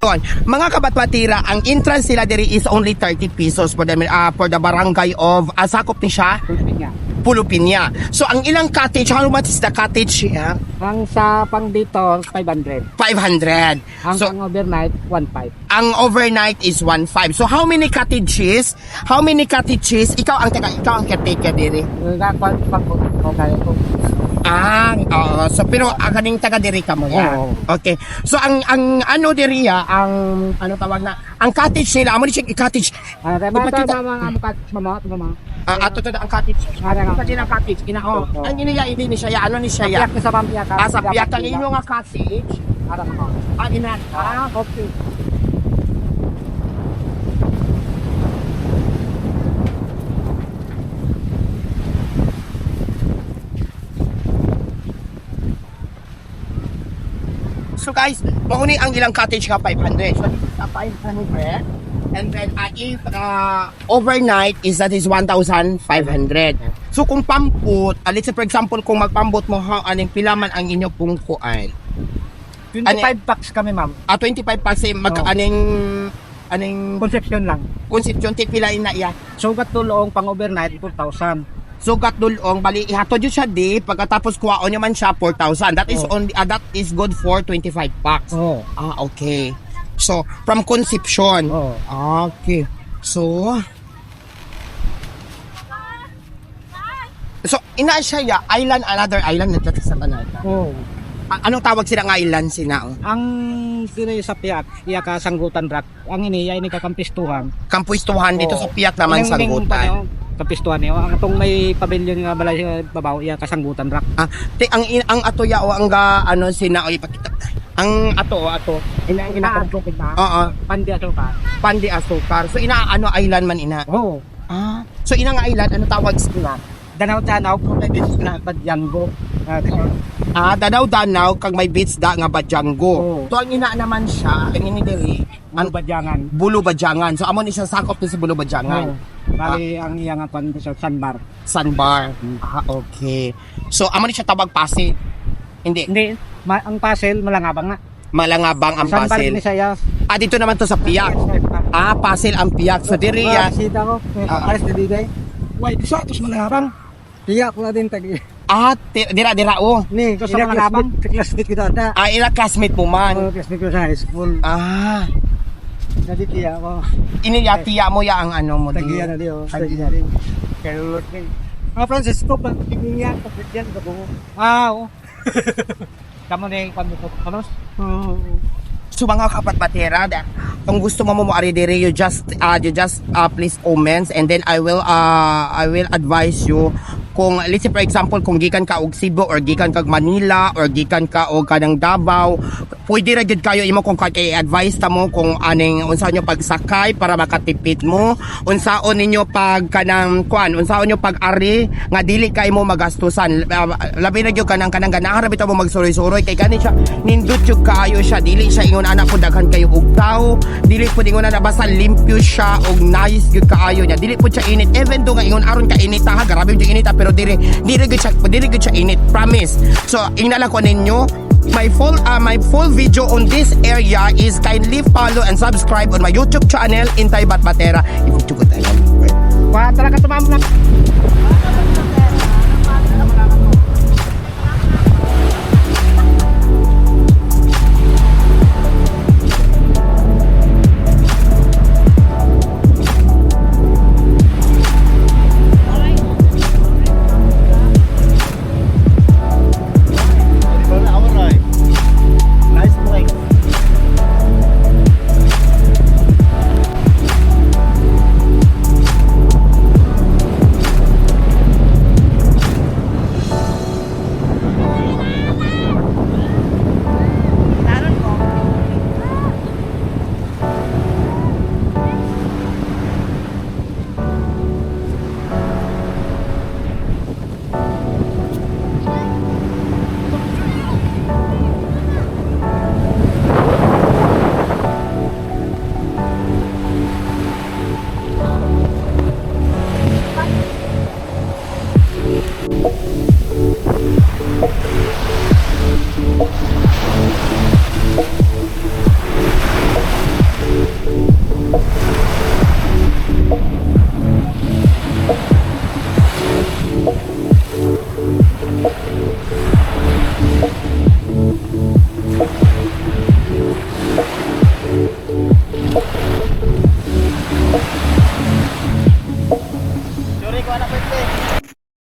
yun. Mga kabatbatira, ang entrance nila diri is only 30 pesos for the barangay of sakop ni siya, Pulupinya. So ang ilang cottage, how much is the cottage here? Ang sa pang dito, 500. 500. Ang So pang overnight, 1.5. ang overnight is 1.5. So how many cottages? How many cottages? Ikaw ang caretaker diri. So pero kaning taga diri ka mo ya. Oo. Okay. So ang ano diri ya, ang ano tawag na, ang cottage nila, amo ni siya cottage. Mama. Ato to ang cottage. Pati na cottage kinao. Ang iniya hindi ni siya ya, ano ni siya ya. Sa pampiyaka. Sa piyak ang inyo nga cottage. Inan. Okay. So guys, mauni ang ilang cottage nga 500. So this is a 500. And then if overnight is that is 1,500. So kung pamput, let's say for example kung magpambot mo aning pilaman ang inyo pong kuan. 25 packs kami, ma'am. 25 pa say aning Conception lang. conception ti pilain na iya. Sugat tulong pang overnight, 4,000. Sugat dulong bali ihatod yun siya di pagkatapos kuhaon niya man siya 4,000. That is only that is good for 25 packs. Oo. Okay. So from conception. Oo. Okay. So ina siya ya island, another island na sa Canada. Oo. Anong tawag sila ng island sina? Ang sino sa piyak, iya ka sanggutan rak. Ang ini ay ni kakampistuhan. Kampuistuhan dito Oo. sa Piak naman sa Gutan. Kapistuhan niyo. Ang atong may pavilion nga balay babaw iya kasanggutan rak. Ang ato ya o ang ano sina o ipakita. Ang ato. Ina kinakontrol na. Oo. Pandi ato ka. Pandi asukar. So ina ano island man ina. Oo. So ina nga island ano tawag sila? Danaw-danaw kung may bilis na Badyango. Danaw-danaw kag may beach da nga Badyango. Oo. So ang ina naman siya, ang ini diri, Ang Badyangan. Bulu Badyangan. So amo ni siya sakop ni sa Bulu Badyangan. Bali ang iya nga pan sa Sandbar. Sandbar. Okay. So amo ni siya tawag Pasig. Hindi. Hindi, ang Pasel malangabang nga. Malangabang ang Sandbar Pasig. ni saya. Dito naman to sa Piak. Pasig ang Piak. So diri ya. Sita ko. Ayos na digay. Why, di sa tos malangabang. Piyak ko na din tagi. Dira o. Ni, kasi malangabang. Classmate kita na. Ila classmate mo man. Classmate ko sa high school. Naditiya ko. Iniyatiya mo ya ang ano mo Tagiya na di oh. Tagiya din. Kaya Lord ni. Francisco, pagkiniya ko diyan ka buo. Oo. Kamo ni kamo. So mga kapatbatera, kung gusto mo ari diri, you just please comments and then I will advise you kung let's say for example kung gikan ka og Cebu or gikan ka Manila or gikan ka og kanang Davao, pwede ra gid kayo imo kung kay advice ta mo kung aning unsaon nyo pagsakay para makatipid mo, unsaon ninyo pag kanang unsaon nyo pag ari nga dili kay mo magastusan. Labi na gyud kanang ganahan ra bitaw mo magsuroy-suroy kay gani siya nindot jud kaayo siya, dili siya ingon anak ko daghan kayo og tao, dili pud ingon na basta limpyo siya og nice gyud kaayo niya, dili pud siya init even do nga ingon aron ka init ha, grabe jud init pero dili gud siya init, promise. So ingnalan ko ninyo my full video on this area is kindly follow and subscribe on my YouTube channel Intay Batbatera. If you tayo. Para ka tumam na.